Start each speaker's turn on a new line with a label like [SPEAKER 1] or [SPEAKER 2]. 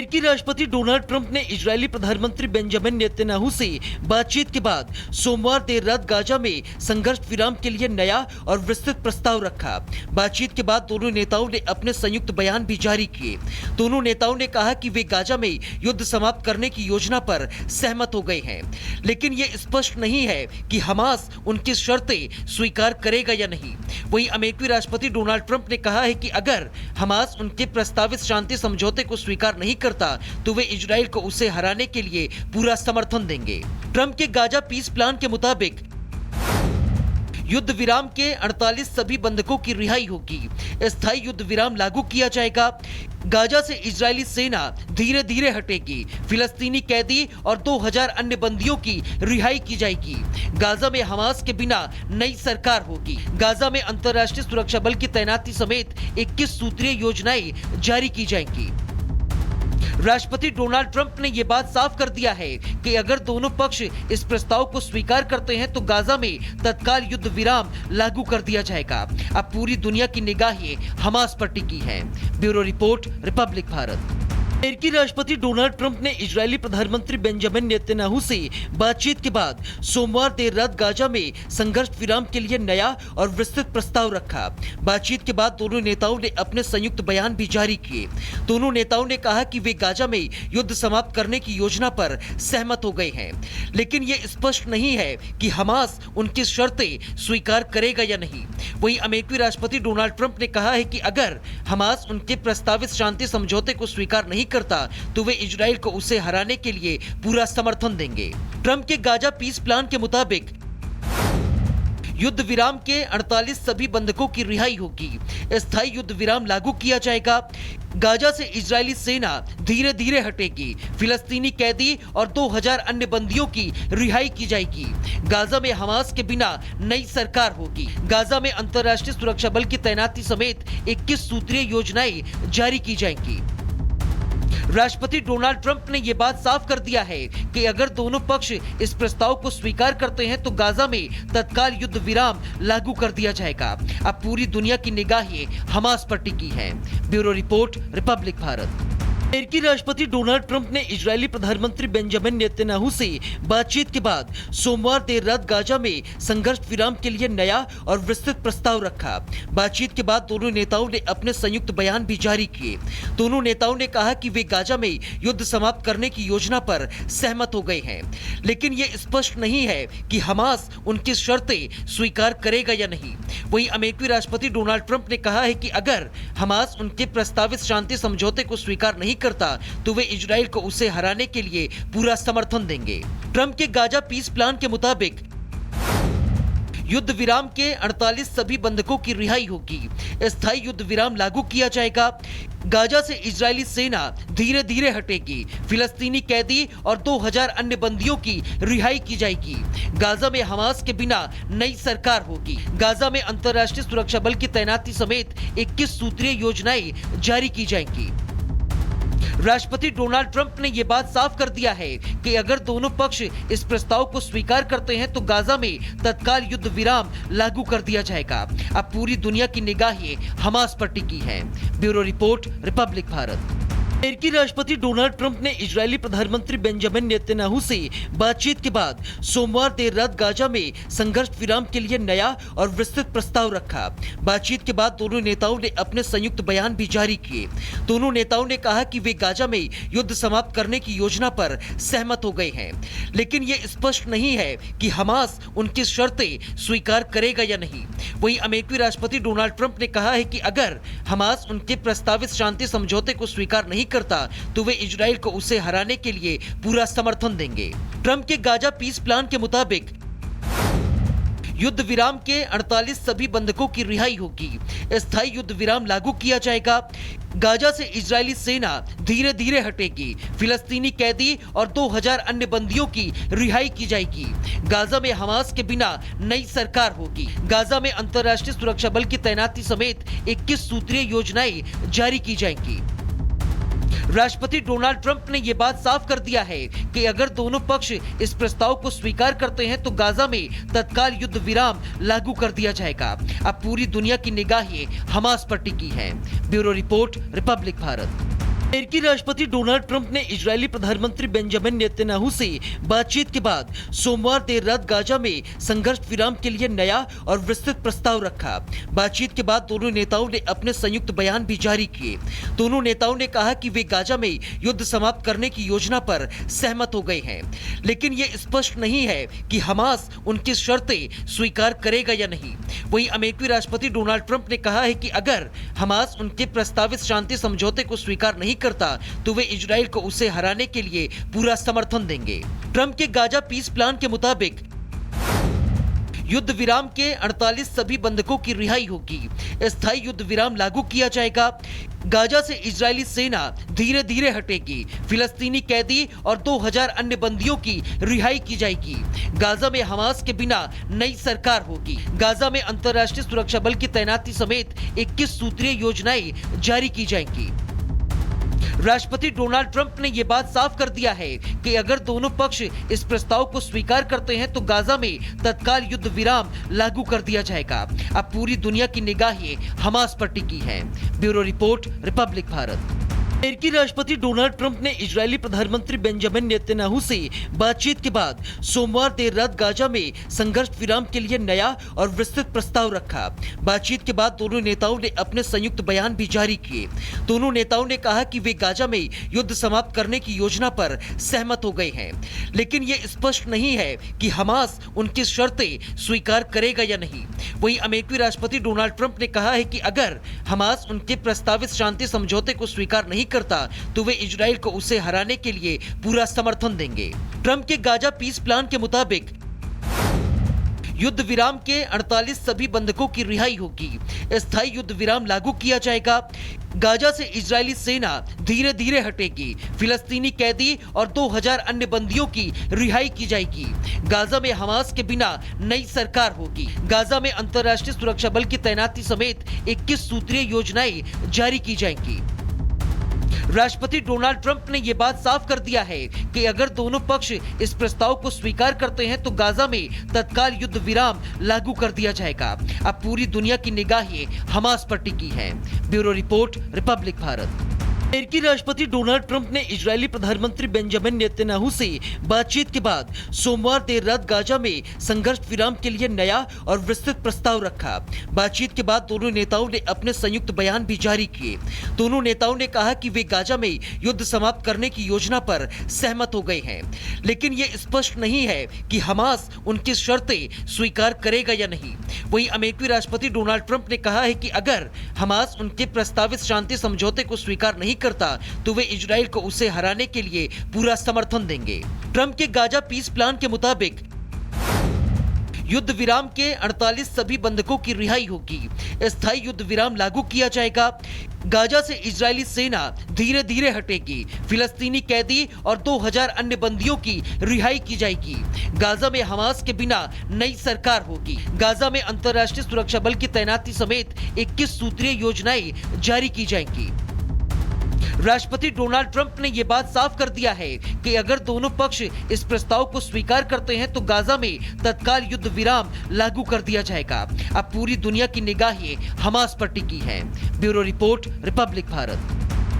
[SPEAKER 1] अमेरिकी राष्ट्रपति Donald Trump ने इजरायली प्रधानमंत्री बेंजामिन नेतन्याहू से बातचीत के बाद सोमवार देर रात गाजा में संघर्ष विराम के लिए नया और विस्तृत प्रस्ताव रखा। बातचीत के बाद दोनों नेताओं ने अपने संयुक्त बयान भी जारी किए। दोनों नेताओं ने कहा कि वे गाजा में युद्ध समाप्त करने की योजना पर सहमत हो गए हैं, लेकिन ये स्पष्ट नहीं है कि हमास उनकी शर्तें स्वीकार करेगा या नहीं। वहीं अमेरिकी राष्ट्रपति डोनाल्ड ट्रंप ने कहा है कि अगर हमास उनके प्रस्तावित शांति समझौते को स्वीकार नहीं करता तो वे इजराइल को उसे हराने के लिए पूरा समर्थन देंगे। ट्रंप के गाजा पीस प्लान के मुताबिक युद्ध विराम के 48 सभी बंधकों की रिहाई होगी। स्थायी युद्ध विराम लागू किया जाएगा। गाजा से इजरायली सेना धीरे धीरे हटेगी। फिलिस्तीनी कैदी और 2000 अन्य बंदियों की रिहाई की जाएगी। गाजा में हमास के बिना नई सरकार होगी। गाजा में अंतर्राष्ट्रीय सुरक्षा बल की तैनाती समेत 21 सूत्रीय योजनाएं जारी की जाएंगी। राष्ट्रपति डोनाल्ड ट्रंप ने यह बात साफ कर दिया है कि अगर दोनों पक्ष इस प्रस्ताव को स्वीकार करते हैं तो गाजा में तत्काल युद्ध विराम लागू कर दिया जाएगा। अब पूरी दुनिया की निगाहें हमास पर टिकी हैं। Bureau report, Republic Bharat. अमेरिकी राष्ट्रपति डोनाल्ड ट्रंप ने इजरायली प्रधानमंत्री बेंजामिन नेतन्याहू से बातचीत के बाद सोमवार देर रात गाजा में संघर्ष विराम के लिए नया और विस्तृत प्रस्ताव रखा। बातचीत के बाद दोनों नेताओं ने अपने संयुक्त बयान भी जारी किए। दोनों नेताओं ने कहा कि वे गाजा में युद्ध समाप्त करने की योजना पर सहमत हो गए हैं, लेकिन ये स्पष्ट नहीं है कि हमास उनकी शर्तें स्वीकार करेगा या नहीं। वहीं अमेरिकी राष्ट्रपति डोनाल्ड ट्रंप ने कहा है कि अगर हमास उनके प्रस्तावित शांति समझौते को स्वीकार नहीं करता तो वे इजराइल को उसे हराने के लिए पूरा समर्थन देंगे। ट्रंप के गाजा पीस प्लान के मुताबिक युद्ध विराम के 48 सभी बंधकों की रिहाई होगी। स्थायी युद्ध विराम लागू किया जाएगा। गाजा से इजरायली सेना धीरे धीरे हटेगी। फिलिस्तीनी कैदी और 2000 अन्य बंदियों की रिहाई की जाएगी। गाजा में हमास के बिना नई सरकार होगी। गाजा में अंतर्राष्ट्रीय सुरक्षा बल की तैनाती समेत 21 सूत्रीय योजनाएं जारी की जाएंगी। राष्ट्रपति डोनाल्ड ट्रंप ने यह बात साफ कर दिया है कि अगर दोनों पक्ष इस प्रस्ताव को स्वीकार करते हैं तो गाजा में तत्काल युद्ध विराम लागू कर दिया जाएगा। अब पूरी दुनिया की निगाहें हमास पर टिकी हैं। Bureau report, Republic Bharat. अमेरिकी राष्ट्रपति डोनाल्ड ट्रंप ने इजरायली प्रधानमंत्री बेंजामिन नेतन्याहू से बातचीत के बाद सोमवार देर रात गाजा में संघर्ष विराम के लिए नया और विस्तृत प्रस्ताव रखा। बातचीत के बाद दोनों नेताओं ने अपने संयुक्त बयान भी जारी किए। दोनों नेताओं ने कहा कि वे गाजा में युद्ध समाप्त करने की योजना पर सहमत हो गए हैं, लेकिन ये स्पष्ट नहीं है कि हमास उनकी शर्तें स्वीकार करेगा या नहीं। वहीं अमेरिकी राष्ट्रपति डोनाल्ड ट्रंप ने कहा है कि अगर हमास उनके प्रस्तावित शांति समझौते को स्वीकार नहीं करता तो वे इजराइल को उसे हराने के लिए पूरा समर्थन देंगे। ट्रंप के गाजा पीस प्लान के मुताबिक युद्ध विराम के 48 सभी बंधकों की रिहाई होगी। स्थायी युद्ध विराम लागू किया जाएगा। गाजा से इजरायली सेना धीरे धीरे हटेगी। फिलिस्तीनी कैदी और 2000 अन्य बंदियों की रिहाई की जाएगी। गाजा में हमास के बिना नई सरकार होगी। गाजा में अंतर्राष्ट्रीय सुरक्षा बल की तैनाती समेत 21 सूत्रीय योजनाएं जारी की जाएंगी। राष्ट्रपति डोनाल्ड ट्रंप ने यह बात साफ कर दिया है कि अगर दोनों पक्ष इस प्रस्ताव को स्वीकार करते हैं तो गाजा में तत्काल युद्ध विराम लागू कर दिया जाएगा। अब पूरी दुनिया की निगाहें हमास पर टिकी हैं। Bureau report, Republic Bharat. अमेरिकी राष्ट्रपति डोनाल्ड ट्रंप ने इजरायली प्रधानमंत्री बेंजामिन नेतन्याहू से बातचीत के बाद सोमवार देर रात गाजा में संघर्ष विराम के लिए नया और विस्तृत प्रस्ताव रखा। बातचीत के बाद दोनों नेताओं ने अपने संयुक्त बयान भी जारी किए। दोनों नेताओं ने कहा कि वे गाजा में युद्ध समाप्त करने की योजना पर सहमत हो गए हैं, लेकिन ये स्पष्ट नहीं है कि हमास उनकी शर्तें स्वीकार करेगा या नहीं। वहीं अमेरिकी राष्ट्रपति डोनाल्ड ट्रंप ने कहा है कि अगर हमास उनके प्रस्तावित शांति समझौते को स्वीकार नहीं करता तो वे इजराइल को उसे हराने के लिए पूरा समर्थन देंगे। ट्रंप के गाजा पीस प्लान के मुताबिक युद्ध विराम के 48 सभी बंधकों की रिहाई होगी। स्थायी युद्ध विराम लागू किया जाएगा। गाजा से इजरायली सेना धीरे धीरे हटेगी। फिलिस्तीनी कैदी और 2000 अन्य बंदियों की रिहाई की जाएगी। गाजा में हमास के बिना नई सरकार होगी। गाजा में अंतर्राष्ट्रीय सुरक्षा बल की तैनाती समेत 21 सूत्रीय योजनाएं जारी की जाएंगी। राष्ट्रपति डोनाल्ड ट्रंप ने यह बात साफ कर दिया है कि अगर दोनों पक्ष इस प्रस्ताव को स्वीकार करते हैं तो गाजा में तत्काल युद्ध विराम लागू कर दिया जाएगा। अब पूरी दुनिया की निगाहें हमास पर टिकी हैं। Bureau report, Republic Bharat. अमेरिकी राष्ट्रपति डोनाल्ड ट्रंप ने इजरायली प्रधानमंत्री बेंजामिन नेतन्याहू से बातचीत के बाद सोमवार देर रात गाजा में संघर्ष विराम के लिए नया और विस्तृत प्रस्ताव रखा। बातचीत के बाद दोनों नेताओं ने अपने संयुक्त बयान भी जारी किए। दोनों नेताओं ने कहा कि वे गाजा में युद्ध समाप्त करने की योजना पर सहमत हो गए हैं, लेकिन ये स्पष्ट नहीं है कि हमास उनकी शर्तें स्वीकार करेगा या नहीं। वहीं अमेरिकी राष्ट्रपति डोनाल्ड ट्रंप ने कहा है कि अगर हमास उनके प्रस्तावित शांति समझौते को स्वीकार नहीं करता तो वे इजराइल को उसे हराने के लिए पूरा समर्थन देंगे। ट्रंप के गाजा पीस प्लान के मुताबिक युद्ध विराम के 48 सभी बंधकों की रिहाई होगी। स्थायी युद्ध विराम लागू किया जाएगा। गाजा से इजरायली सेना धीरे धीरे हटेगी। फिलिस्तीनी कैदी और 2000 अन्य बंदियों की रिहाई की जाएगी। गाजा में हमास के बिना नई सरकार होगी। गाजा में अंतर्राष्ट्रीय सुरक्षा बल की तैनाती समेत 21 सूत्रीय योजनाएं जारी की जाएंगी। राष्ट्रपति डोनाल्ड ट्रंप ने यह बात साफ कर दिया है कि अगर दोनों पक्ष इस प्रस्ताव को स्वीकार करते हैं तो गाजा में तत्काल युद्ध विराम लागू कर दिया जाएगा। अब पूरी दुनिया की निगाहें हमास पर टिकी हैं। Bureau report, Republic Bharat. अमेरिकी राष्ट्रपति डोनाल्ड ट्रंप ने इजरायली प्रधानमंत्री बेंजामिन नेतन्याहू से बातचीत के बाद सोमवार देर रात गाजा में संघर्ष विराम के लिए नया और विस्तृत प्रस्ताव रखा। बातचीत के बाद दोनों नेताओं ने अपने संयुक्त बयान भी जारी किए। दोनों नेताओं ने कहा कि वे गाजा में युद्ध समाप्त करने की योजना पर सहमत हो गए हैं, लेकिन ये स्पष्ट नहीं है कि हमास उनकी शर्तें स्वीकार करेगा या नहीं। वहीं अमेरिकी राष्ट्रपति डोनाल्ड ट्रंप ने कहा है कि अगर हमास उनके प्रस्तावित शांति समझौते को स्वीकार नहीं करता तो वे इजराइल को उसे हराने के लिए पूरा समर्थन देंगे। ट्रंप के गाजा पीस प्लान के मुताबिक युद्ध विराम के 48 सभी बंधकों की रिहाई होगी। स्थायी युद्ध विराम लागू किया जाएगा। गाजा से इजरायली सेना धीरे धीरे हटेगी। फिलिस्तीनी कैदी और 2000 अन्य बंदियों की रिहाई की जाएगी। गाजा में हमास के बिना नई सरकार होगी। गाजा में अंतर्राष्ट्रीय सुरक्षा बल की तैनाती समेत 21 सूत्रीय योजनाएं जारी की जाएंगी। राष्ट्रपति डोनाल्ड ट्रंप ने यह बात साफ कर दिया है कि अगर दोनों पक्ष इस प्रस्ताव को स्वीकार करते हैं तो गाजा में तत्काल युद्ध विराम लागू कर दिया जाएगा। अब पूरी दुनिया की निगाहें हमास पर टिकी हैं। Bureau report, Republic Bharat. अमेरिकी राष्ट्रपति डोनाल्ड ट्रंप ने इजरायली प्रधानमंत्री बेंजामिन नेतन्याहू से बातचीत के बाद सोमवार देर रात गाजा में संघर्ष विराम के लिए नया और विस्तृत प्रस्ताव रखा। बातचीत के बाद दोनों नेताओं ने अपने संयुक्त बयान भी जारी किए। दोनों नेताओं ने कहा कि वे गाजा में युद्ध समाप्त करने की योजना पर सहमत हो गए हैं, लेकिन ये स्पष्ट नहीं है कि हमास उनकी शर्तें स्वीकार करेगा या नहीं। वहीं अमेरिकी राष्ट्रपति डोनाल्ड ट्रंप ने कहा है कि अगर हमास उनके प्रस्तावित शांति समझौते को स्वीकार नहीं करता तो वे इजराइल को उसे हराने के लिए पूरा समर्थन देंगे। ट्रंप के गाजा पीस प्लान के मुताबिक युद्ध विराम के 48 सभी बंधकों की रिहाई होगी। स्थायी युद्ध विराम लागू किया जाएगा। गाजा से इजरायली सेना धीरे धीरे हटेगी। फिलिस्तीनी कैदी और 2000 अन्य बंदियों की रिहाई की जाएगी। गाजा में हमास के बिना नई सरकार होगी। गाजा में अंतर्राष्ट्रीय सुरक्षा बल की तैनाती समेत 21 सूत्रीय योजनाएं जारी की जाएंगी। राष्ट्रपति डोनाल्ड ट्रंप ने यह बात साफ कर दिया है कि अगर दोनों पक्ष इस प्रस्ताव को स्वीकार करते हैं तो गाजा में तत्काल युद्ध विराम लागू कर दिया जाएगा। अब पूरी दुनिया की निगाहें हमास पर टिकी हैं। Bureau report, Republic Bharat.